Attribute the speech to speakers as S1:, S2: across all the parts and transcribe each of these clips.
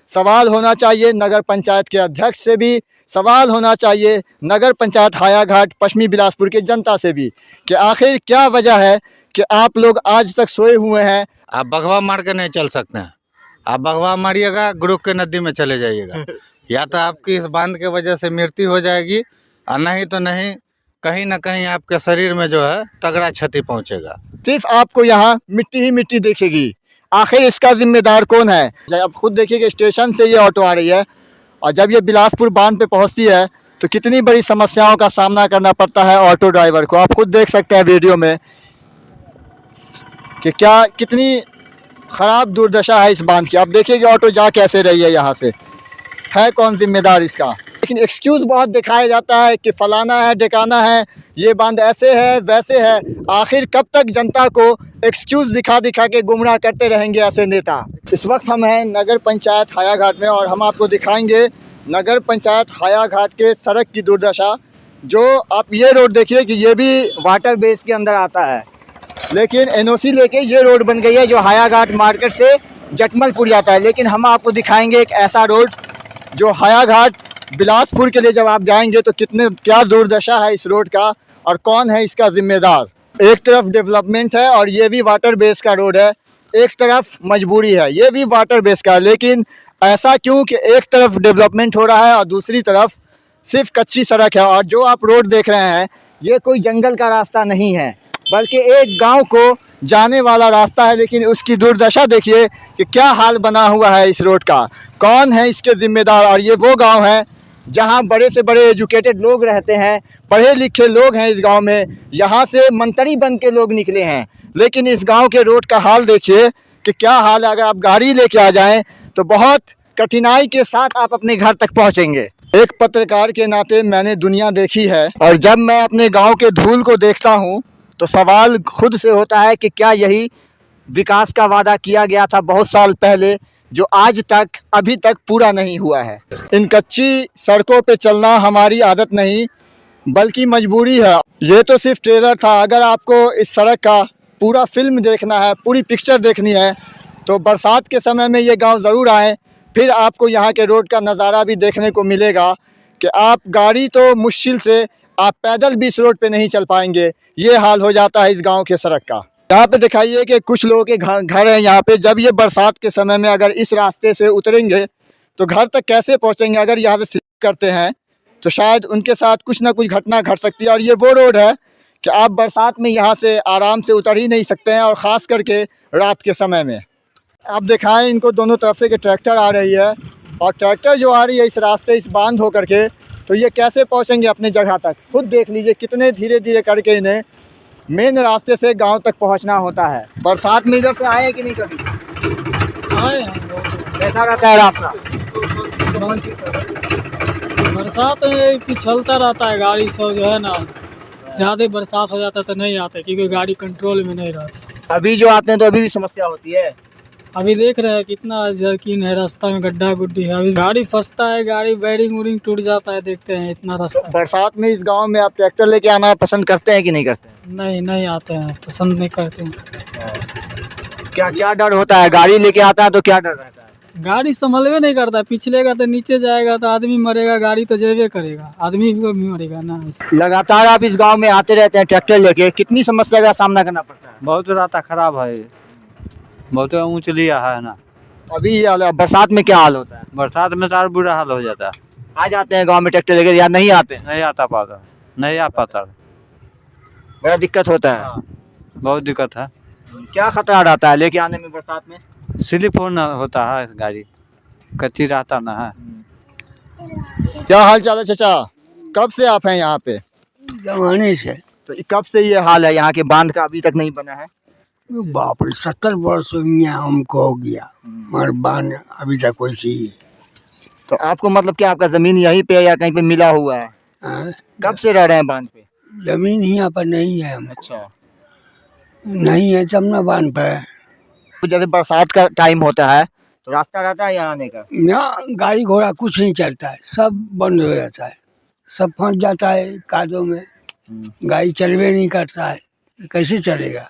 S1: सवाल होना चाहिए नगर पंचायत के अध्यक्ष से भी, सवाल होना चाहिए नगर पंचायत हायाघाट पश्चिमी बिलासपुर की जनता से भी कि आखिर क्या वजह है कि आप लोग आज तक सोए हुए हैं।
S2: आप बगवा मार के नहीं चल सकते हैं। आप बगवा मारिएगा, गुरुक के नदी में चले जाइएगा। या तो आपकी इस बांध के वजह से मृत्यु हो जाएगी और नहीं तो नहीं, कहीं ना कहीं आपके शरीर में जो है तगड़ा क्षति पहुंचेगा।
S1: सिर्फ आपको यहाँ मिट्टी ही मिट्टी दिखेगी। आखिर इसका जिम्मेदार कौन है? आप खुद देखिए कि स्टेशन से ये ऑटो आ रही है और जब ये बिलासपुर बांध पे पहुँचती है तो कितनी बड़ी समस्याओं का सामना करना पड़ता है ऑटो ड्राइवर को। आप खुद देख सकते हैं वीडियो में कि क्या कितनी ख़राब दुर्दशा है इस बांध की। आप देखिए कि ऑटो जा कैसे रही है यहाँ से। है कौन जिम्मेदार इसका? लेकिन एक्सक्यूज़ बहुत दिखाया जाता है कि फलाना है, ढिकाना है, ये बांध ऐसे है वैसे है। आखिर कब तक जनता को एक्सक्यूज़ दिखा दिखा के गुमराह करते रहेंगे ऐसे नेता? इस वक्त हम हैं नगर पंचायत हायाघाट में और हम आपको दिखाएंगे नगर पंचायत हायाघाट के सड़क की दुर्दशा। जो आप ये रोड देखिए कि ये भी वाटर बेस के अंदर आता है, लेकिन एनओसी लेके ये रोड बन गई है जो हायाघाट मार्केट से जटमलपुर जाता है। लेकिन हम आपको दिखाएंगे एक ऐसा रोड जो हायाघाट बिलासपुर के लिए जब आप जाएंगे तो क्या दुर्दशा है इस रोड का और कौन है इसका जिम्मेदार। एक तरफ डेवलपमेंट है और ये भी वाटर बेस का रोड है, एक तरफ मजबूरी है, ये भी वाटर बेस का है। लेकिन ऐसा क्यों कि एक तरफ डेवलपमेंट हो रहा है और दूसरी तरफ सिर्फ कच्ची सड़क है। और जो आप रोड देख रहे हैं ये कोई जंगल का रास्ता नहीं है बल्कि एक गांव को जाने वाला रास्ता है। लेकिन उसकी दुर्दशा देखिए कि क्या हाल बना हुआ है इस रोड का। कौन है इसके ज़िम्मेदार? और ये वो गांव है जहां बड़े से बड़े एजुकेटेड लोग रहते हैं, पढ़े लिखे लोग हैं इस गांव में। यहाँ से मंत्री बन के लोग निकले हैं, लेकिन इस गांव के रोड का हाल देखिए कि क्या हाल है। अगर आप गाड़ी लेके आ जाएं तो बहुत कठिनाई के साथ आप अपने घर तक पहुँचेंगे। एक पत्रकार के नाते मैंने दुनिया देखी है और जब मैं अपने गाँव के धूल को देखता हूँ तो सवाल खुद से होता है कि क्या यही विकास का वादा किया गया था बहुत साल पहले जो आज तक अभी तक पूरा नहीं हुआ है। इन कच्ची सड़कों पे चलना हमारी आदत नहीं बल्कि मजबूरी है। ये तो सिर्फ ट्रेलर था। अगर आपको इस सड़क का पूरा फिल्म देखना है, पूरी पिक्चर देखनी है तो बरसात के समय में ये गांव ज़रूर आएँ, फिर आपको यहाँ के रोड का नज़ारा भी देखने को मिलेगा कि आप गाड़ी तो मुश्किल से, आप पैदल भी इस रोड पे नहीं चल पाएंगे। ये हाल हो जाता है इस गांव के सड़क का। यहाँ पे दिखाइए कि कुछ लोगों के घर हैं यहाँ पे। जब ये बरसात के समय में अगर इस रास्ते से उतरेंगे तो घर तक कैसे पहुँचेंगे? अगर यहाँ से स्लिप करते हैं तो शायद उनके साथ कुछ ना कुछ घटना घट सकती है। और ये वो रोड है कि आप बरसात में यहाँ से आराम से उतर ही नहीं सकते हैं, और ख़ास करके रात के समय में। आप दिखाएँ इनको दोनों तरफ से कि ट्रैक्टर आ रही है, और ट्रैक्टर जो आ रही है इस रास्ते, इस बांध होकर के, तो ये कैसे पहुंचेंगे अपने जगह तक? खुद देख लीजिए कितने धीरे धीरे करके इन्हें मेन रास्ते से गांव तक पहुंचना होता है। बरसात में इधर से आए कि नहीं कभी?
S3: आए
S1: कैसा रहता है रास्ता?
S3: बरसात में पिछलता रहता है गाड़ी सब जो है ना। ज़्यादा बरसात हो जाता है तो नहीं आते क्योंकि गाड़ी कंट्रोल में नहीं रहती।
S1: अभी जो आते हैं तो अभी भी समस्या होती है।
S3: अभी देख रहे हैं कितना जर्किन है, रास्ता में गड्ढा गुड्डी है, अभी गाड़ी फंसता है, गाड़ी बैरिंग वूरिंग टूट जाता है। देखते हैं इतना रास्ता।
S1: तो बरसात में इस गांव में आप ट्रैक्टर लेके आना पसंद करते हैं कि नहीं करते हैं?
S3: नहीं आते हैं, पसंद नहीं करते हैं।
S1: क्या क्या डर होता है? गाड़ी लेके आता है तो क्या डर रहता है?
S3: गाड़ी संभलवे नहीं करता, पिछलेगा तो नीचे जाएगा तो आदमी मरेगा, गाड़ी तो जेबे करेगा, आदमी भी मरेगा ना।
S1: लगातार आप इस गाँव में आते रहते हैं ट्रैक्टर लेके, कितनी समस्या का सामना करना पड़ता है?
S4: बहुत रास्ता खराब है, बहुत ऊँच लिया है ना।
S1: अभी ये हाल है। बरसात में क्या हाल होता है?
S4: बरसात में तो और बुरा हाल हो जाता है।
S1: आ जाते हैं गांव में ट्रैक्टर लेकर या नहीं आते हैं?
S4: नहीं आता पाता, नहीं आ पाता।
S1: बड़ा दिक्कत होता है।
S4: हाँ, बहुत दिक्कत है।
S1: क्या खतरा रहता है लेके आने में बरसात में?
S4: स्लिप होना होता है, गाड़ी कच्ची रहता ना है।
S1: क्या हाल चाल है चाचा? कब से आप हैं यहाँ पे?
S5: जमाने से।
S1: तो कब से ये हाल है यहाँ के बांध का अभी तक नहीं बना है?
S5: बाप रे, 70 वर्ष यहाँ हमको हो गया, मगर बांध अभी तक वैसे ही है।
S1: तो आपको मतलब क्या आपका जमीन यहीं पे या कहीं पे मिला हुआ है?
S5: हाँ,
S1: कब से रह रहे हैं बांध पे?
S5: जमीन यहाँ पर नहीं है। हम
S1: अच्छा।
S5: नहीं है तब ना बांध पे।
S1: तो जैसे बरसात का टाइम होता है तो रास्ता रहता है यहाँ आने का?
S5: यहाँ गाड़ी घोड़ा कुछ नहीं चलता है, सब बंद हो जाता है, सब फंस जाता है कादों में, गाड़ी चलवे नहीं करता है, कैसे चलेगा?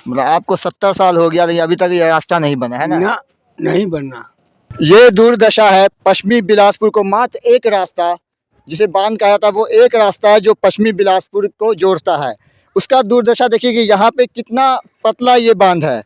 S1: मतलब आपको 70 साल हो गया लेकिन अभी तक ये रास्ता नहीं बना है ना?
S5: ना, नहीं बनना।
S1: ये दुर्दशा है पश्चिमी बिलासपुर को मात्र एक रास्ता जिसे बांध कहा जाता है, वो एक रास्ता है जो पश्चिमी बिलासपुर को जोड़ता है। उसका दुर्दशा देखिए कि यहाँ पे कितना पतला ये बांध है।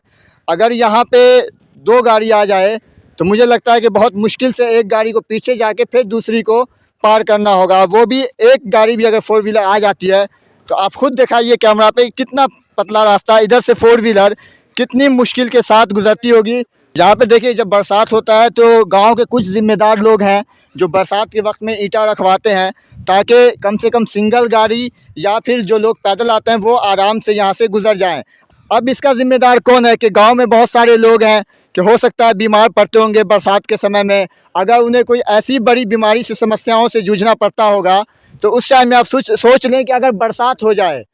S1: अगर यहाँ पे 2 गाड़ी आ जाए तो मुझे लगता है कि बहुत मुश्किल से एक गाड़ी को पीछे जाके फिर दूसरी को पार करना होगा। वो भी एक गाड़ी भी अगर 4 व्हीलर आ जाती है तो आप खुद दिखाइए कैमरा पे कितना पतला रास्ता, इधर से 4 व्हीलर कितनी मुश्किल के साथ गुजरती होगी। यहाँ पे देखिए जब बरसात होता है तो गांव के कुछ जिम्मेदार लोग हैं जो बरसात के वक्त में ईंटा रखवाते हैं ताकि कम से कम सिंगल गाड़ी या फिर जो लोग पैदल आते हैं वो आराम से यहाँ से गुजर जाएं। अब इसका जिम्मेदार कौन है कि गांव में बहुत सारे लोग हैं कि हो सकता है बीमार पड़ते होंगे बरसात के समय में। अगर उन्हें कोई ऐसी बड़ी बीमारी से समस्याओं से जूझना पड़ता होगा तो उस टाइम में आप सोच लें कि अगर बरसात हो जाए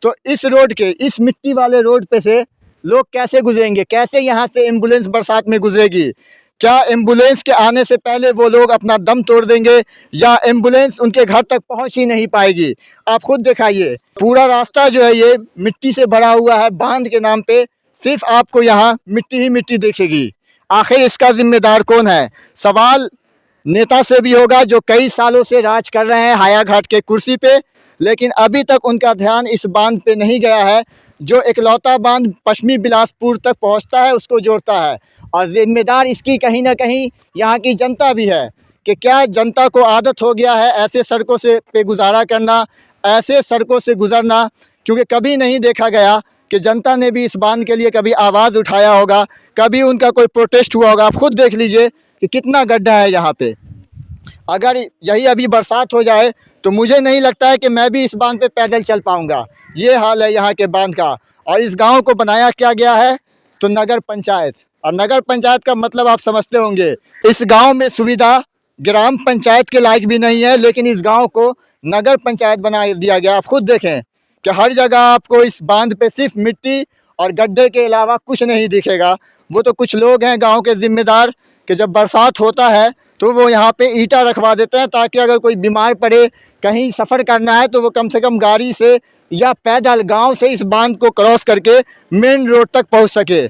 S1: तो इस रोड के, इस मिट्टी वाले रोड पे से लोग कैसे गुजरेंगे, कैसे यहाँ से एम्बुलेंस बरसात में गुजरेगी। क्या एम्बुलेंस के आने से पहले वो लोग अपना दम तोड़ देंगे या एम्बुलेंस उनके घर तक पहुँच ही नहीं पाएगी। आप खुद दिखाइए पूरा रास्ता जो है ये मिट्टी से भरा हुआ है। बांध के नाम पे सिर्फ आपको यहाँ मिट्टी ही मिट्टी दिखेगी। आखिर इसका जिम्मेदार कौन है? सवाल नेता से भी होगा जो कई सालों से राज कर रहे हैं हायाघाट के कुर्सी पे, लेकिन अभी तक उनका ध्यान इस बांध पे नहीं गया है जो इकलौता बांध पश्चिमी बिलासपुर तक पहुंचता है, उसको जोड़ता है। और जिम्मेदार इसकी कहीं ना कहीं यहाँ की जनता भी है कि क्या जनता को आदत हो गया है ऐसे सड़कों से पे गुजारा करना, ऐसे सड़कों से गुजरना, क्योंकि कभी नहीं देखा गया कि जनता ने भी इस बांध के लिए कभी आवाज़ उठाया होगा, कभी उनका कोई प्रोटेस्ट हुआ होगा। आप खुद देख लीजिए कि कितना गड्ढा है यहाँ पे। अगर यही अभी बरसात हो जाए तो मुझे नहीं लगता है कि मैं भी इस बांध पे पैदल चल पाऊँगा। ये हाल है यहाँ के बांध का। और इस गांव को बनाया क्या गया है तो नगर पंचायत, और नगर पंचायत का मतलब आप समझते होंगे। इस गांव में सुविधा ग्राम पंचायत के लायक भी नहीं है, लेकिन इस गांव को नगर पंचायत बना दिया गया। आप खुद देखें कि हर जगह आपको इस बांध पे सिर्फ मिट्टी और गड्ढे के अलावा कुछ नहीं दिखेगा। वो तो कुछ लोग हैं गांव के जिम्मेदार कि जब बरसात होता है तो वो यहाँ पे ईंटा रखवा देते हैं ताकि अगर कोई बीमार पड़े, कहीं सफ़र करना है तो वो कम से कम गाड़ी से या पैदल गांव से इस बांध को क्रॉस करके मेन रोड तक पहुँच सके।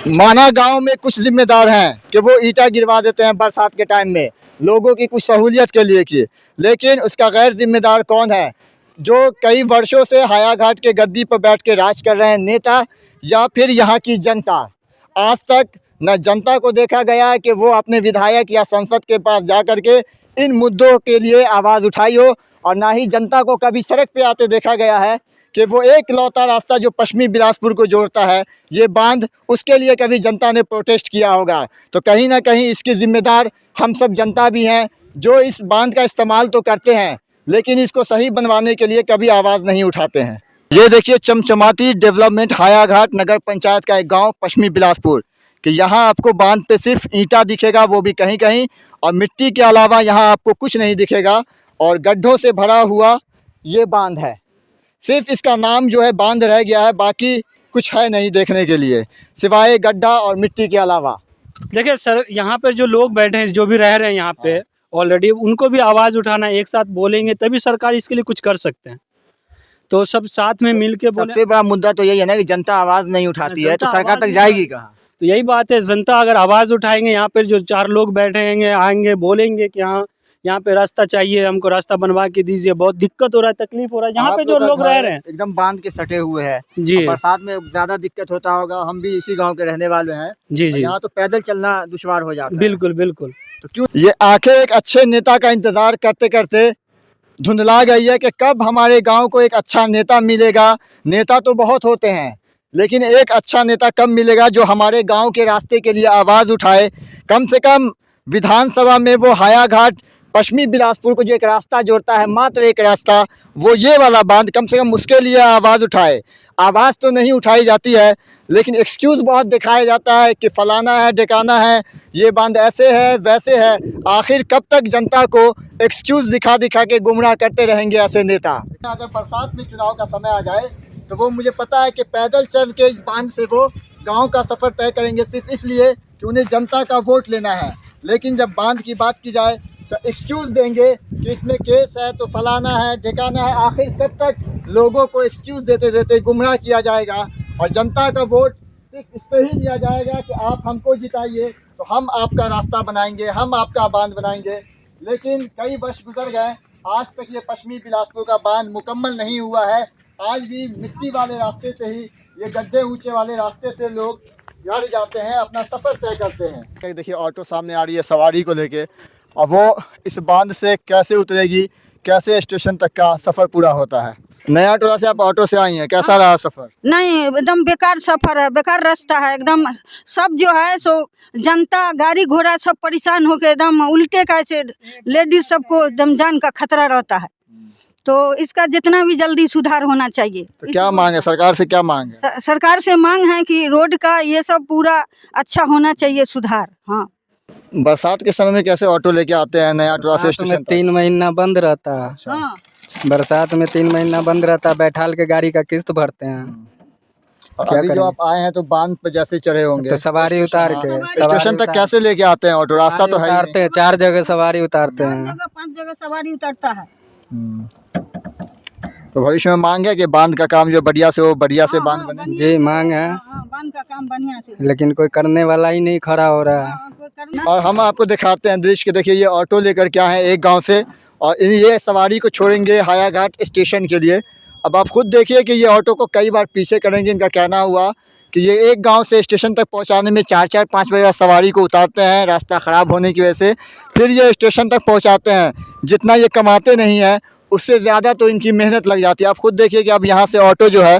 S1: माना गांव में कुछ जिम्मेदार हैं कि वो ईंटा गिरवा देते हैं बरसात के टाइम में लोगों की कुछ सहूलियत के लिए की, लेकिन उसका गैर जिम्मेदार कौन है? जो कई वर्षों से हायाघाट के गद्दी पर बैठ के राज कर रहे हैं नेता या फिर यहाँ की जनता। आज तक न जनता को देखा गया है कि वो अपने विधायक या संसद के पास जा कर के इन मुद्दों के लिए आवाज़ उठाई हो, और ना ही जनता को कभी सड़क पे आते देखा गया है कि वो एक लौता रास्ता जो पश्चिमी बिलासपुर को जोड़ता है ये बांध, उसके लिए कभी जनता ने प्रोटेस्ट किया होगा। तो कहीं ना कहीं इसके ज़िम्मेदार हम सब जनता भी हैं जो इस बांध का इस्तेमाल तो करते हैं लेकिन इसको सही बनवाने के लिए कभी आवाज़ नहीं उठाते हैं। ये देखिए चमचमाती डेवलपमेंट हायाघाट नगर पंचायत का एक गांव पश्चिमी बिलासपुर कि यहाँ आपको बांध पे सिर्फ ईंटा दिखेगा, वो भी कहीं कहीं, और मिट्टी के अलावा यहाँ आपको कुछ नहीं दिखेगा। और गड्ढों से भरा हुआ ये बांध है, सिर्फ इसका नाम जो है बांध रह गया है, बाकी कुछ है नहीं देखने के लिए सिवाय गड्ढा और मिट्टी के अलावा।
S6: देखिए सर, यहाँ पर जो लोग बैठे हैं, जो भी रह रहे हैं यहाँ पे ऑलरेडी, उनको भी आवाज़ उठाना, एक साथ बोलेंगे तभी सरकार इसके लिए कुछ कर सकते हैं। तो सब साथ में मिल के बोले।
S1: सबसे बड़ा मुद्दा तो यही है ना कि जनता आवाज़ नहीं उठाती है तो सरकार तक जाएगी कहाँ?
S6: तो यही बात है, जनता अगर आवाज़ उठाएंगे, यहाँ पर जो 4 लोग बैठेंगे आएंगे बोलेंगे कि हाँ यहाँ पे रास्ता चाहिए, हमको रास्ता बनवा के दीजिए, बहुत दिक्कत हो रहा है, तकलीफ हो रहा है। यहाँ पे जो लोग रह रहे हैं
S1: एकदम बांध के सटे हुए हैं
S6: जी,
S1: बरसात में ज़्यादा दिक्कत होता होगा। हम भी इसी गांव के रहने वाले हैं
S6: जी जी,
S1: यहाँ तो पैदल चलना दुश्वार हो जाता है।
S6: बिल्कुल बिल्कुल।
S1: तो क्यों ये आंखें एक अच्छे नेता का इंतजार करते करते धुंधला गई है कि कब हमारे गांव को एक अच्छा नेता मिलेगा। नेता तो बहुत होते हैं लेकिन एक अच्छा नेता कब मिलेगा जो हमारे गांव के रास्ते के लिए आवाज़ उठाए। कम से कम विधानसभा में वो हायाघाट पश्चिमी बिलासपुर को जो एक रास्ता जोड़ता है, मात्र एक रास्ता, वो ये वाला बांध, कम से कम उसके लिए आवाज़ उठाए। आवाज़ तो नहीं उठाई जाती है लेकिन एक्सक्यूज़ बहुत दिखाया जाता है कि फलाना है ढिकाना है, ये बांध ऐसे है वैसे है। आखिर कब तक जनता को एक्सक्यूज़ दिखा दिखा के गुमराह करते रहेंगे ऐसे नेता? अगर बरसात में चुनाव का समय आ जाए तो वो मुझे पता है कि पैदल चल के इस बांध से वो गाँव का सफ़र तय करेंगे सिर्फ इसलिए कि उन्हें जनता का वोट लेना है। लेकिन जब बांध की बात की जाए तो एक्सक्यूज़ देंगे कि इसमें केस है तो फलाना है ढिकाना है। आखिर कब तक लोगों को एक्सक्यूज़ देते देते गुमराह किया जाएगा और जनता का वोट सिर्फ इस पे ही लिया जाएगा कि आप हमको जिताइए तो हम आपका रास्ता बनाएंगे, हम आपका बांध बनाएंगे। लेकिन कई वर्ष गुजर गए, आज तक ये पश्चिमी बिलासपुर का बांध मुकम्मल नहीं हुआ है। आज भी मिट्टी वाले रास्ते से ही, ये गड्ढे ऊंचे वाले रास्ते से लोग चढ़ जाते हैं, अपना सफ़र तय करते हैं। देखिए ऑटो सामने आ रही है सवारी को लेके, अब वो इस बांध से कैसे उतरेगी, कैसे स्टेशन तक का सफ़र पूरा होता है। नया टोला से आप ऑटो से आई हैं, कैसा रहा सफ़र?
S7: नहीं, एकदम बेकार सफर है, बेकार रास्ता है एकदम। सब जो है सो जनता, गाड़ी घोड़ा सब परेशान होकर एकदम उल्टे कैसे, लेडीज सबको एकदम जान का खतरा रहता है। तो इसका जितना भी जल्दी सुधार होना चाहिए।
S1: तो क्या मांग है सरकार से, क्या मांग है?
S7: सरकार से मांग है कि रोड का ये सब पूरा अच्छा होना चाहिए, सुधार। हाँ,
S1: बरसात के समय में कैसे ऑटो लेके आते हैं नया टोला से स्टेशन तक?
S8: 3 महीना बंद रहता है।
S7: हाँ,
S8: बरसात में 3 महीना बंद रहता है, बैठाल के गाड़ी का किस्त भरते हैं।
S1: और
S8: क्या
S1: अभी जो
S8: करें?
S1: आप आए हैं तो बांध पे जैसे चढ़े होंगे
S8: तो सवारी उतार के
S1: स्टेशन तक कैसे लेके आते हैं ऑटो? रास्ता तो है ही
S8: उतारते हैं, 4 जगह सवारी उतारते
S7: 4
S8: हैं।
S7: जगह 5 जगह सवारी उतरता है।
S1: तो भविष्य में मांग है कि बांध का काम जो बढ़िया से हो, बढ़िया से बांध बने।
S8: जी मांग है,
S7: बांध का काम बढ़िया से,
S8: लेकिन कोई करने वाला ही नहीं खड़ा हो रहा है।
S7: कोई करना।
S1: और हम आपको दिखाते हैं दृश्य के, देखिए ये ऑटो लेकर क्या है एक गांव से, और ये सवारी को छोड़ेंगे हायाघाट स्टेशन के लिए। अब आप खुद देखिए कि ये ऑटो को कई बार पीछे करेंगे। इनका कहना हुआ कि ये एक गांव से स्टेशन तक पहुंचाने में 4-4, 5 बजे सवारी को उतारते हैं, रास्ता ख़राब होने की वजह से, फिर ये स्टेशन तक पहुंचाते हैं। जितना ये कमाते नहीं हैं उससे ज़्यादा तो इनकी मेहनत लग जाती है। आप खुद देखिए कि अब यहाँ से ऑटो जो है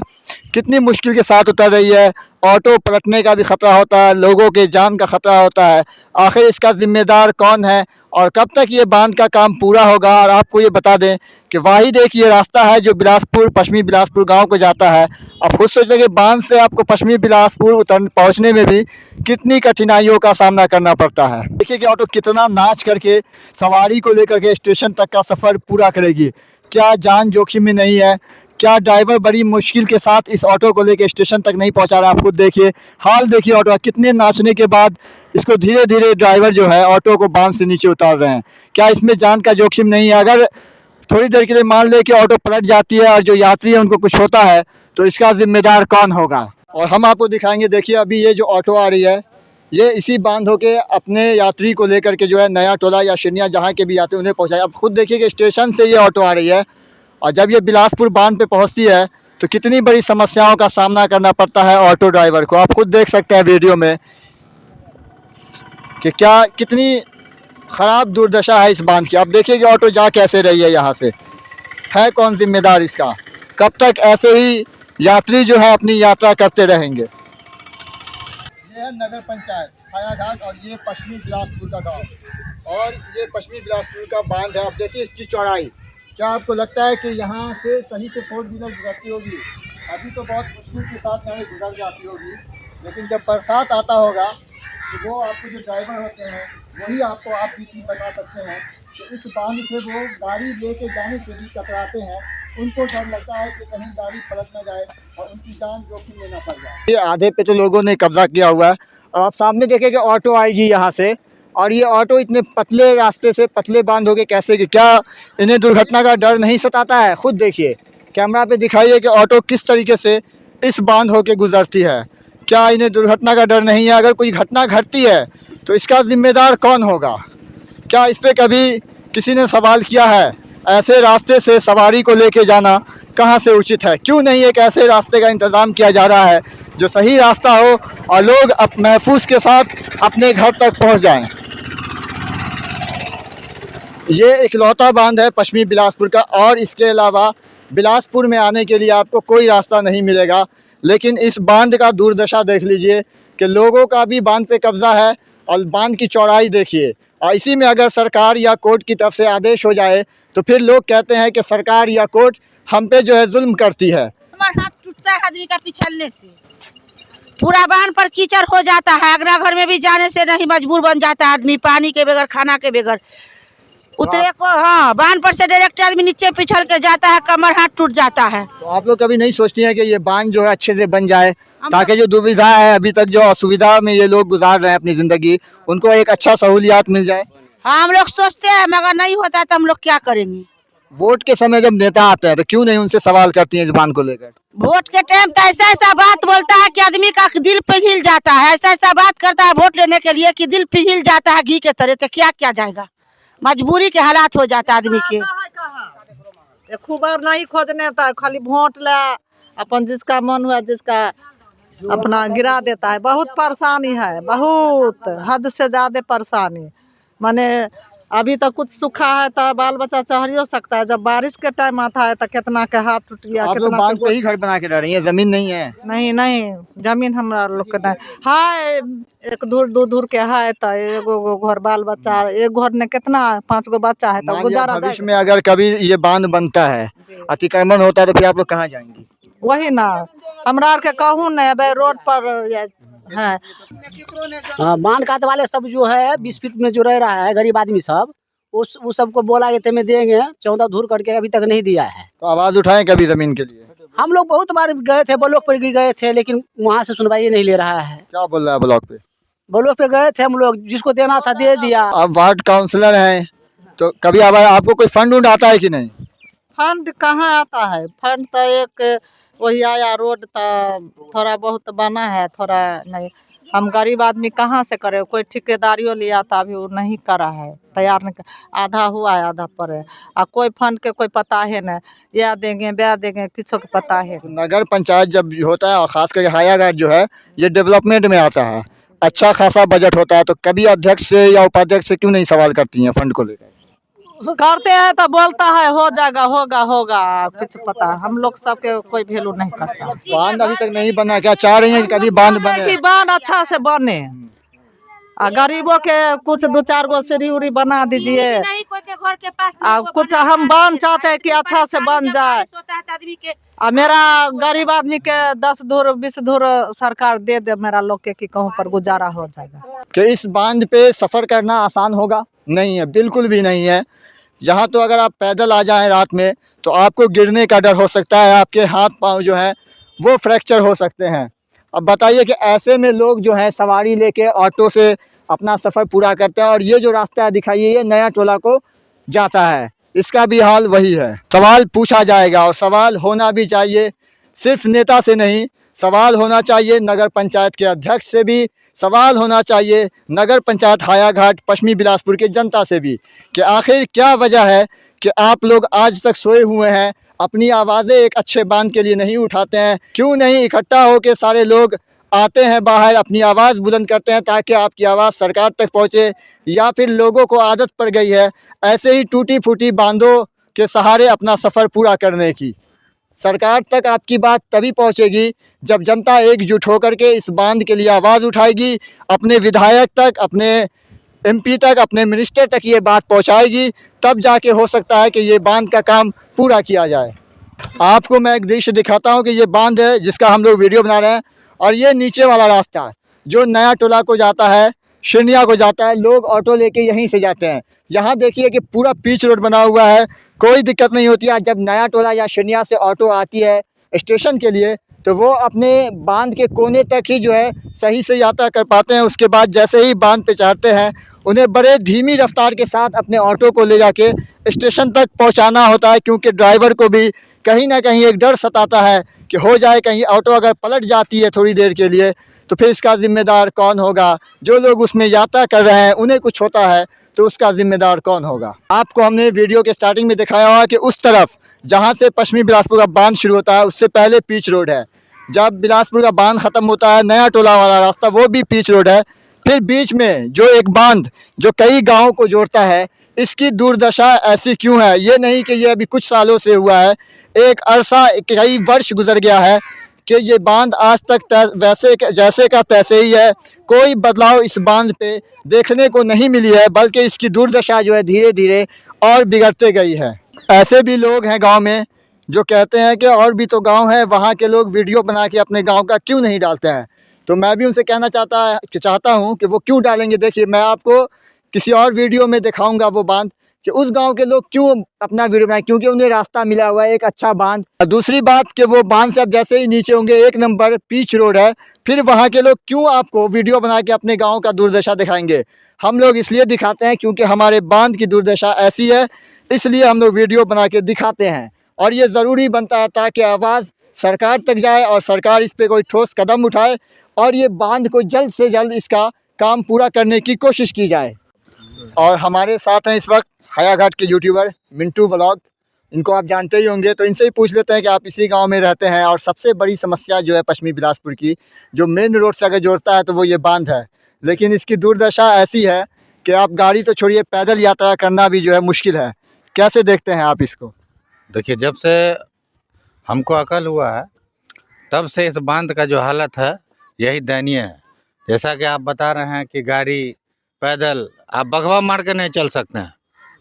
S1: कितनी मुश्किल के साथ उतर रही है। ऑटो पलटने का भी ख़तरा होता है, लोगों के जान का ख़तरा होता है। आखिर इसका ज़िम्मेदार कौन है और कब तक ये बांध का काम पूरा होगा? और आपको ये बता दें कि वाहिद एक ये रास्ता है जो बिलासपुर, पश्चिमी बिलासपुर गांव को जाता है। आप खुद सोचिए कि बांध से आपको पश्चिमी बिलासपुर पहुंचने में भी कितनी कठिनाइयों का सामना करना पड़ता है। देखिए कि ऑटो कितना नाच करके सवारी को लेकर के स्टेशन तक का सफ़र पूरा करेगी। क्या जान जोखिम में नहीं है? क्या ड्राइवर बड़ी मुश्किल के साथ इस ऑटो को लेकर स्टेशन तक नहीं पहुंचा रहा? आप खुद देखिए, हाल देखिए ऑटो कितने नाचने के बाद इसको धीरे धीरे ड्राइवर जो है ऑटो को बांध से नीचे उतार रहे हैं। क्या इसमें जान का जोखिम नहीं है? अगर थोड़ी देर के लिए मान ले कि ऑटो पलट जाती है और जो यात्री है उनको कुछ होता है तो इसका जिम्मेदार कौन होगा? और हम आपको दिखाएंगे, देखिए अभी ये जो ऑटो आ रही है ये इसी बांध होके अपने यात्री को लेकर के जो है नया टोला या शिनिया जहाँ के भी आते हैं उन्हें पहुँचाए। अब खुद देखिए कि स्टेशन से ये ऑटो आ रही है और जब ये बिलासपुर बांध पे पहुँचती है तो कितनी बड़ी समस्याओं का सामना करना पड़ता है ऑटो ड्राइवर को। आप खुद देख सकते हैं वीडियो में कि क्या कितनी ख़राब दुर्दशा है इस बांध की। आप देखिए कि ऑटो जा कैसे रही है यहाँ से, है कौन जिम्मेदार इसका? कब तक ऐसे ही यात्री जो है अपनी यात्रा करते रहेंगे? ये है नगर पंचायत हायाघाट और ये पश्चिमी बिलासपुर का गांव और ये पश्चिमी बिलासपुर का बांध है। आप देखिए इसकी चौड़ाई, क्या आपको लगता है कि यहाँ से सही से 4 व्हीलर गुजरती होगी? अभी तो बहुत मुश्किल के साथ यहाँ गुजर जाती होगी, लेकिन जब बरसात आता होगा तो वो आपके जो ड्राइवर होते हैं वही आपको आप बीती बता सकते हैं कि इस बांध से वो गाड़ी लेके जाने से भी कतराते हैं। उनको डर लगता है कि कहीं गाड़ी पलट ना जाए और उनकी जान जोखिम में ना पड़ जाए। ये आधे पे तो लोगों ने कब्जा किया हुआ है और आप सामने देखें कि ऑटो आएगी यहाँ से, और ये ऑटो इतने पतले रास्ते से, पतले बांध होके कैसे कि क्या इन्हें दुर्घटना का डर नहीं सताता है? खुद देखिए, कैमरा पे दिखाइए कि ऑटो किस तरीके से इस बांध होके गुजरती है। क्या इन्हें दुर्घटना का डर नहीं है? अगर कोई घटना घटती है तो इसका जिम्मेदार कौन होगा? क्या इस पे कभी किसी ने सवाल किया है? ऐसे रास्ते से सवारी को लेके जाना कहाँ से उचित है? क्यों नहीं एक ऐसे रास्ते का इंतज़ाम किया जा रहा है जो सही रास्ता हो और लोग महफूज के साथ अपने घर तक पहुँच जाएं? ये इकलौता बांध है पश्चिमी बिलासपुर का और इसके अलावा बिलासपुर में आने के लिए आपको कोई रास्ता नहीं मिलेगा। लेकिन इस बांध का दुर्दशा देख लीजिए कि लोगों का भी बांध पे कब्जा है और बांध की चौड़ाई देखिए। और इसी में अगर सरकार या कोर्ट की तरफ से आदेश हो जाए तो फिर लोग कहते हैं कि सरकार या कोर्ट हम पे जो है जुल्म करती है।
S9: हमारा हाथ टूटता है आदमी का पिछलने से, पूरा बांध पर कीचड़ हो जाता है। अगला घर में भी जाने से नहीं मजबूर बन जाता है आदमी, पानी के बगैर, खाना के बगैर उतरे को। हाँ, बांध पर से डायरेक्ट आदमी नीचे पिछल के जाता है, कमर हाथ टूट जाता है।
S1: तो आप लोग कभी नहीं सोचती हैं कि ये बांध जो है अच्छे से बन जाए ताकि जो दुविधा है, अभी तक जो असुविधा में ये लोग गुजार रहे हैं अपनी ज़िंदगी, उनको एक अच्छा सहूलियात मिल जाए?
S9: हाँ, हम लोग सोचते हैं मगर नहीं होता तो हम लोग क्या करेंगे?
S1: वोट के समय जब नेता आते हैं तो क्यों नहीं उनसे सवाल करती हैं इस बांध को लेकर?
S9: वोट के टाइम तो ऐसा ऐसा बात बोलता है कि आदमी का दिल पिघल जाता है। ऐसा ऐसा बात करता है वोट लेने के लिए कि दिल पिघल जाता है घी के तरह। तो क्या क्या जाएगा, मजबूरी के हालात हो जाता है आदमी के।
S10: खूबर नहीं खोजने था, खाली वोट ले अपन जिसका मन हुआ जिसका अपना गिरा देता है। बहुत परेशानी है, बहुत हद से ज्यादा परेशानी। माने अभी तो कुछ सूखा है तो बाल बच्चा चढ़ियो सकता है, जब बारिश के टाइम आता है तो कितना के हाथ टूट गया।
S1: आप लोग बांध पे ही घर बना के रह रही हैं, जमीन नहीं है?
S10: नहीं नहीं, जमीन हमारा लोग के नहीं है। एक दूर दो दूर के है तो एगो घर बाल बच्चा, एक घर में कितना 5 गो बच्चा है तो
S1: मान लिया
S10: गुजारा
S1: भविष्य में अगर कभी ये बांध बनता है, अतिक्रमण होता है तो फिर आप लोग कहाँ जाएंगे?
S10: वही ना हमरा के कहूँ न अब रोड पर है।
S6: बांध काट वाले सब जो है 20 फीट में जो रह रहा है गरीब आदमी सब, उस सबको बोला कि तुम्हें देंगे 14 धूर करके, अभी तक नहीं दिया है।
S1: तो आवाज उठाएं कभी जमीन के लिए?
S6: हम लोग बहुत बार गए थे, ब्लॉक पर गए थे, लेकिन वहाँ से सुनवाई नहीं ले रहा है।
S1: क्या बोल रहा है ब्लॉक पे?
S6: ब्लॉक पे गए थे हम लोग, जिसको देना था दे दिया।
S1: आप वार्ड काउंसलर हैं तो कभी आपको कोई फंड उंड आता है कि नहीं?
S10: फंड कहाँ आता है? फंड तो एक वही आया, रोड तो थोड़ा बहुत बना है, थोड़ा नहीं। हम गरीब आदमी कहाँ से करे? कोई ठेकेदारियों लिया था, अभी वो नहीं करा है, तैयार नहीं। आधा हुआ है, आधा पर है। और कोई फंड के कोई पता है न, या देंगे ब्याह देंगे, किसी को पता है।
S1: नगर पंचायत जब होता है और खास करके हायाघाट जो है ये डेवलपमेंट में आता है, अच्छा खासा बजट होता है, तो कभी अध्यक्ष से या उपाध्यक्ष से क्यों नहीं सवाल करती हैं फंड को लेकर?
S10: करते हैं तो बोलता है हो जाएगा, होगा होगा, कुछ पता। हम लोग सबके कोई वैल्यू नहीं करता।
S1: बांध अभी तक नहीं बना, क्या चाह रही हैं कि कभी बांध बने?
S10: कि बांध अच्छा से बने, गरीबों के कुछ 2-4 गो सीढ़ी उड़ी बना दीजिए।
S9: नहीं कोई के घर के पास
S10: कुछ हम बांध चाहते हैं कि अच्छा से बन जाए। मेरा गरीब आदमी के 10 धूर 20 धूर सरकार दे दे मेरा लोग के, कि कहूँ पर गुजारा हो जाएगा।
S1: कि इस बांध पे सफ़र करना आसान होगा? नहीं है, बिल्कुल भी नहीं है। यहाँ तो अगर आप पैदल आ जाएं रात में तो आपको गिरने का डर हो सकता है, आपके हाथ पांव जो हैं वो फ्रैक्चर हो सकते हैं। अब बताइए कि ऐसे में लोग जो हैं सवारी लेके ऑटो से अपना सफ़र पूरा करते हैं, और ये जो रास्ता दिखाइए ये नया टोला को जाता है, इसका भी हाल वही है। सवाल पूछा जाएगा और सवाल होना भी चाहिए, सिर्फ नेता से नहीं, सवाल होना चाहिए नगर पंचायत के अध्यक्ष से भी, सवाल होना चाहिए नगर पंचायत हायाघाट पश्चिमी बिलासपुर के जनता से भी, कि आखिर क्या वजह है कि आप लोग आज तक सोए हुए हैं, अपनी आवाज़ें एक अच्छे बांध के लिए नहीं उठाते हैं? क्यों नहीं इकट्ठा होकर सारे लोग आते हैं बाहर, अपनी आवाज़ बुलंद करते हैं ताकि आपकी आवाज़ सरकार तक पहुंचे? या फिर लोगों को आदत पड़ गई है ऐसे ही टूटी फूटी बांधों के सहारे अपना सफ़र पूरा करने की? सरकार तक आपकी बात तभी पहुंचेगी जब जनता एकजुट होकर के इस बांध के लिए आवाज़ उठाएगी, अपने विधायक तक, अपने एमपी तक, अपने मिनिस्टर तक ये बात पहुंचाएगी, तब जाके हो सकता है कि ये बांध का काम पूरा किया जाए। आपको मैं एक दृश्य दिखाता हूं कि ये बांध है जिसका हम लोग वीडियो बना रहे हैं, और ये नीचे वाला रास्ता जो नया टोला को जाता है, शिरनिया को जाता है, लोग ऑटो लेके यहीं से जाते हैं। यहाँ देखिए कि पूरा पिच रोड बना हुआ है, कोई दिक्कत नहीं होती है। जब नया टोला या शिरनिया से ऑटो आती है स्टेशन के लिए तो वो अपने बांध के कोने तक ही जो है सही से यात्रा कर पाते हैं। उसके बाद जैसे ही बांध पे चढ़ते हैं उन्हें बड़े धीमी रफ्तार के साथ अपने ऑटो को ले जाके स्टेशन तक पहुंचाना होता है, क्योंकि ड्राइवर को भी कहीं ना कहीं एक डर सताता है कि हो जाए कहीं ऑटो अगर पलट जाती है थोड़ी देर के लिए तो फिर इसका ज़िम्मेदार कौन होगा? जो लोग उसमें यात्रा कर रहे हैं उन्हें कुछ होता है तो उसका ज़िम्मेदार कौन होगा? आपको हमने वीडियो के स्टार्टिंग में दिखाया हुआ कि उस तरफ जहाँ से पश्चिमी बिलासपुर का बांध शुरू होता है उससे पहले पिच रोड है। जब बिलासपुर का बांध ख़त्म होता है नया टोला वाला रास्ता वो भी पिच रोड है। फिर बीच में जो एक बांध जो कई गाँवों को जोड़ता है, इसकी दुर्दशा ऐसी क्यों है? ये नहीं कि ये अभी कुछ सालों से हुआ है, एक अरसा कई वर्ष गुजर गया है कि ये बांध आज तक वैसे जैसे का तैसे ही है। कोई बदलाव इस बांध पे देखने को नहीं मिली है, बल्कि इसकी दुर्दशा जो है धीरे धीरे और बिगड़ते गई है। ऐसे भी लोग हैं गांव में जो कहते हैं कि और भी तो गांव है, वहाँ के लोग वीडियो बना के अपने गांव का क्यों नहीं डालते हैं? तो मैं भी उनसे कहना चाहता हूँ कि वो क्यों डालेंगे। देखिए मैं आपको किसी और वीडियो में दिखाऊँगा वो बांध कि उस गांव के लोग क्यों अपना वीडियो बनाए, क्योंकि उन्हें रास्ता मिला हुआ है, एक अच्छा बांध। दूसरी बात कि वो बांध से अब जैसे ही नीचे होंगे 1 नंबर पिच रोड है, फिर वहाँ के लोग क्यों आपको वीडियो बना के अपने गाँव का दुर्दशा दिखाएंगे। हम लोग इसलिए दिखाते हैं क्योंकि हमारे बांध की दुर्दशा ऐसी है, इसलिए हम लोग वीडियो बना के दिखाते हैं। और ये ज़रूरी बनता है ताकि आवाज़ सरकार तक जाए और सरकार इस पर कोई ठोस कदम उठाए और ये बांध को जल्द से जल्द इसका काम पूरा करने की कोशिश की जाए। और हमारे साथ हैं इस वक्त हायाघाट के यूट्यूबर मिंटू व्लॉग, इनको आप जानते ही होंगे, तो इनसे ही पूछ लेते हैं कि आप इसी गांव में रहते हैं और सबसे बड़ी समस्या जो है पश्चिमी बिलासपुर की, जो मेन रोड से अगर जोड़ता है तो वो ये बांध है, लेकिन इसकी दुर्दशा ऐसी है कि आप गाड़ी तो छोड़िए, पैदल यात्रा करना भी जो है मुश्किल है। कैसे देखते हैं आप इसको?
S2: देखिए, जब से हमको अकल हुआ है तब से इस बांध का जो हालत है यही दयनीय है। जैसा कि आप बता रहे हैं कि गाड़ी पैदल आप बगवा मार के नहीं चल सकते हैं।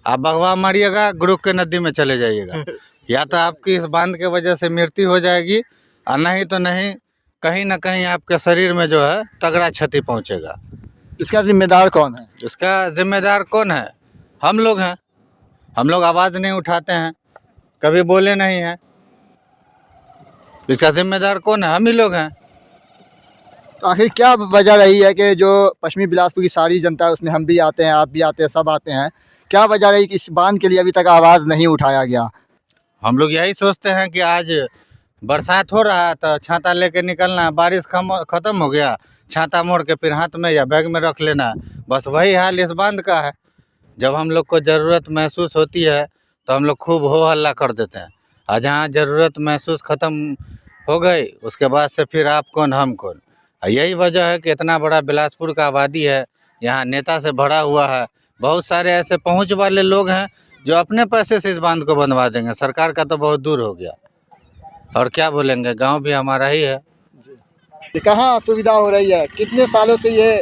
S2: आप बगवा मारिएगा, गुरुक के नदी में चले जाइएगा। या तो आपकी इस बांध के वजह से मृत्यु हो जाएगी और नहीं तो नहीं कहीं ना कहीं आपके शरीर में जो है तगड़ा क्षति पहुंचेगा।
S1: इसका जिम्मेदार कौन है?
S2: इसका जिम्मेदार कौन है? हम लोग हैं। हम लोग आवाज़ नहीं उठाते हैं, कभी बोले नहीं हैं। इसका जिम्मेदार कौन है? हम ही लोग हैं।
S1: तो आखिर क्या वजह रही है कि जो पश्चिमी बिलासपुर की सारी जनता है उसमें हम भी आते हैं, आप भी आते हैं, सब आते हैं, क्या वजह रही कि इस बांध के लिए अभी तक आवाज़ नहीं उठाया गया?
S2: हम लोग यही सोचते हैं कि आज बरसात हो रहा है तो छाता लेके निकलना है, बारिश ख़त्म हो गया, छाता मोड़ के फिर हाथ में या बैग में रख लेना है। बस वही हाल इस बांध का है। जब हम लोग को ज़रूरत महसूस होती है तो हम लोग खूब हो हल्ला कर देते हैं, और जहाँ ज़रूरत महसूस ख़त्म हो गई उसके बाद से फिर आप कौन हम कौन। यही वजह है कि इतना बड़ा बिलासपुर का आबादी है, यहाँ नेता से भरा हुआ है। बहुत सारे ऐसे पहुँच वाले लोग हैं जो अपने पैसे से इस बांध को बनवा देंगे। सरकार का तो बहुत दूर हो गया, और क्या बोलेंगे, गांव भी हमारा ही है।
S1: कि कहाँ असुविधा हो रही है? कितने सालों से ये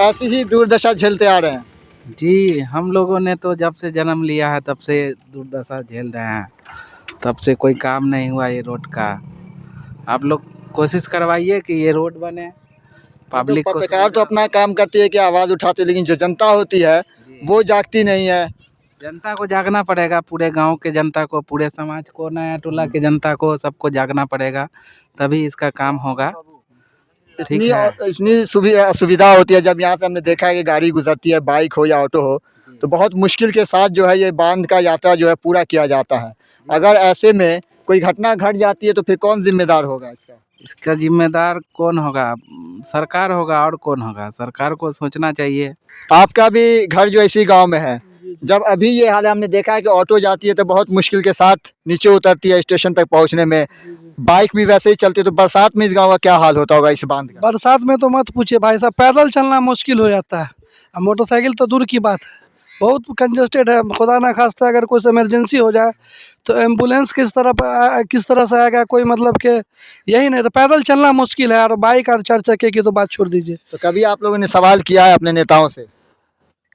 S1: ऐसी ही दुर्दशा झेलते आ रहे हैं?
S8: जी, हम लोगों ने तो जब से जन्म लिया है तब से दुर्दशा झेल रहे हैं, तब से कोई काम नहीं हुआ ये रोड का। आप लोग कोशिश करवाइए कि ये रोड बने। पब्लिक
S1: तो
S8: को
S1: पत्रकार तो अपना काम करती है कि आवाज़ उठाते, लेकिन जो जनता होती है वो जागती नहीं है।
S8: जनता को जागना पड़ेगा, पूरे गांव के जनता को, पूरे समाज को, नया टोला के जनता को, सबको जागना पड़ेगा, तभी इसका काम होगा। ठीक है।
S1: इतनी असुविधा होती है। जब यहाँ से हमने देखा है कि गाड़ी गुजरती है, बाइक हो या ऑटो हो, तो बहुत मुश्किल के साथ जो है ये बांध का यात्रा जो है पूरा किया जाता है। अगर ऐसे में कोई घटना घट जाती है तो फिर कौन जिम्मेदार होगा इसका?
S8: इसका जिम्मेदार कौन होगा? सरकार होगा, और कौन होगा? सरकार को सोचना चाहिए।
S1: आपका भी घर जो इसी गांव में है, जब अभी ये हाल है, हमने देखा है कि ऑटो जाती है तो बहुत मुश्किल के साथ नीचे उतरती है स्टेशन तक पहुंचने में, बाइक भी वैसे ही चलती है। तो बरसात में इस गांव का क्या हाल होता होगा इस बांध का?
S5: बरसात में तो मत पूछिए भाई साहब, पैदल चलना मुश्किल हो जाता है, और मोटरसाइकिल तो दूर की बात है, बहुत कंजस्टेड है। खुदा ना खास्ता अगर कोई इमरजेंसी हो जाए तो एम्बुलेंस किस तरह से आएगा, कोई मतलब के यही नहीं, तो पैदल चलना मुश्किल है, और बाइक और 4 चक्के की तो बात छोड़ दीजिए।
S1: तो कभी आप लोगों ने सवाल किया है अपने नेताओं से?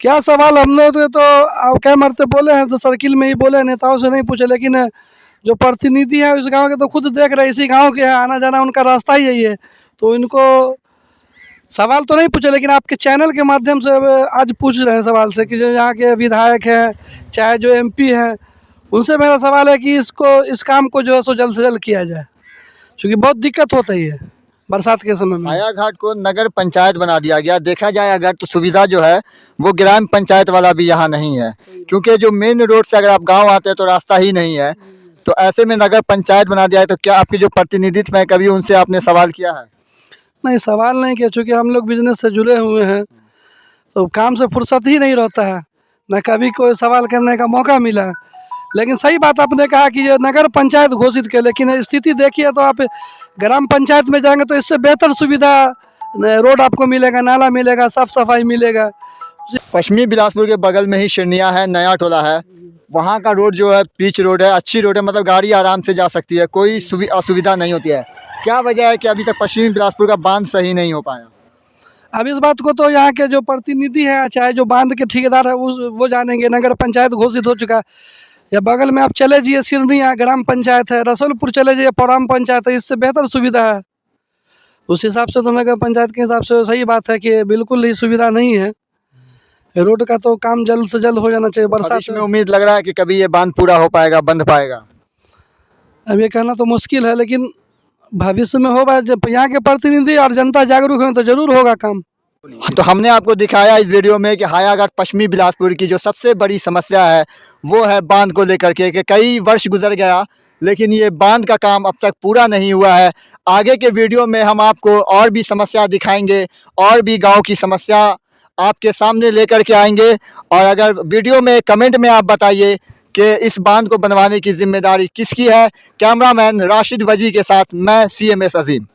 S5: क्या सवाल हम लोग तो आप क्या मरते बोले हैं, तो सर्किल में ही बोले, नेताओं से नहीं पूछे। लेकिन जो प्रतिनिधि है उस गांव के तो खुद देख रहे हैं, इसी गांव के हैं, आना जाना उनका रास्ता ही यही है, तो इनको सवाल तो नहीं पूछे। लेकिन आपके चैनल के माध्यम से आज पूछ रहे हैं सवाल से कि जो यहाँ के विधायक हैं, चाहे जो MP हैं, उनसे मेरा सवाल है कि इस काम को जो है सो जल्द से जल्द किया जाए, क्योंकि बहुत दिक्कत होती है बरसात के समय में।
S1: हायाघाट को नगर पंचायत बना दिया गया। देखा जाए अगर तो सुविधा जो है वो ग्राम पंचायत वाला भी यहाँ नहीं है, क्योंकि जो मेन रोड से अगर आप गांव आते हैं तो रास्ता ही नहीं है। तो ऐसे में नगर पंचायत बना दिया है, तो क्या आपके जो प्रतिनिधित्व है कभी उनसे आपने सवाल किया है?
S5: नहीं, सवाल नहीं किया, चूँकि हम लोग बिजनेस से जुड़े हुए हैं, तो काम से फुर्सत ही नहीं रहता है, न कभी कोई सवाल करने का मौका मिला। लेकिन सही बात आपने कहा कि ये नगर पंचायत घोषित किया, लेकिन स्थिति देखिए तो आप ग्राम पंचायत में जाएंगे तो इससे बेहतर सुविधा, रोड आपको मिलेगा, नाला मिलेगा, साफ सफाई मिलेगा।
S1: पश्चिमी बिलासपुर के बगल में ही शिरनिया है, नया टोला है, वहाँ का रोड जो है पिच रोड है, अच्छी रोड है, मतलब गाड़ी आराम से जा सकती है, कोई असुविधा नहीं होती है। क्या वजह है कि अभी तक पश्चिमी बिलासपुर का बांध सही नहीं हो पाया?
S5: अब इस बात को तो यहाँ के जो प्रतिनिधि हैं, चाहे जो बांध के ठेकेदार है, वो जानेंगे। नगर पंचायत घोषित हो चुका है, या बगल में आप चले जाइए सिरनिया ग्राम पंचायत है, रसुलपुर चले जाइए पौराम पंचायत है, इससे बेहतर सुविधा है। उस हिसाब से तो नगर पंचायत के हिसाब से सही बात है कि बिल्कुल ही सुविधा नहीं है। रोड का तो काम जल्द से जल्द हो जाना चाहिए।
S1: भविष्य
S5: बरसात
S1: में उम्मीद लग रहा है कि कभी ये बांध पूरा हो पाएगा, बंध पाएगा?
S5: अब ये कहना तो मुश्किल है, लेकिन भविष्य में होगा। जब यहाँ के प्रतिनिधि और जनता जागरूक हैं तो जरूर होगा काम।
S1: तो हमने आपको दिखाया इस वीडियो में कि हायाघाट पश्चिमी बिलासपुर की जो सबसे बड़ी समस्या है वो है बांध को लेकर के, कि कई वर्ष गुजर गया लेकिन ये बांध का काम अब तक पूरा नहीं हुआ है। आगे के वीडियो में हम आपको और भी समस्या दिखाएंगे, और भी गांव की समस्या आपके सामने लेकर के आएंगे। और अगर वीडियो में कमेंट में आप बताइए कि इस बांध को बनवाने की जिम्मेदारी किसकी है। कैमरामैन राशिद वजी के साथ मैं CMS अजीम।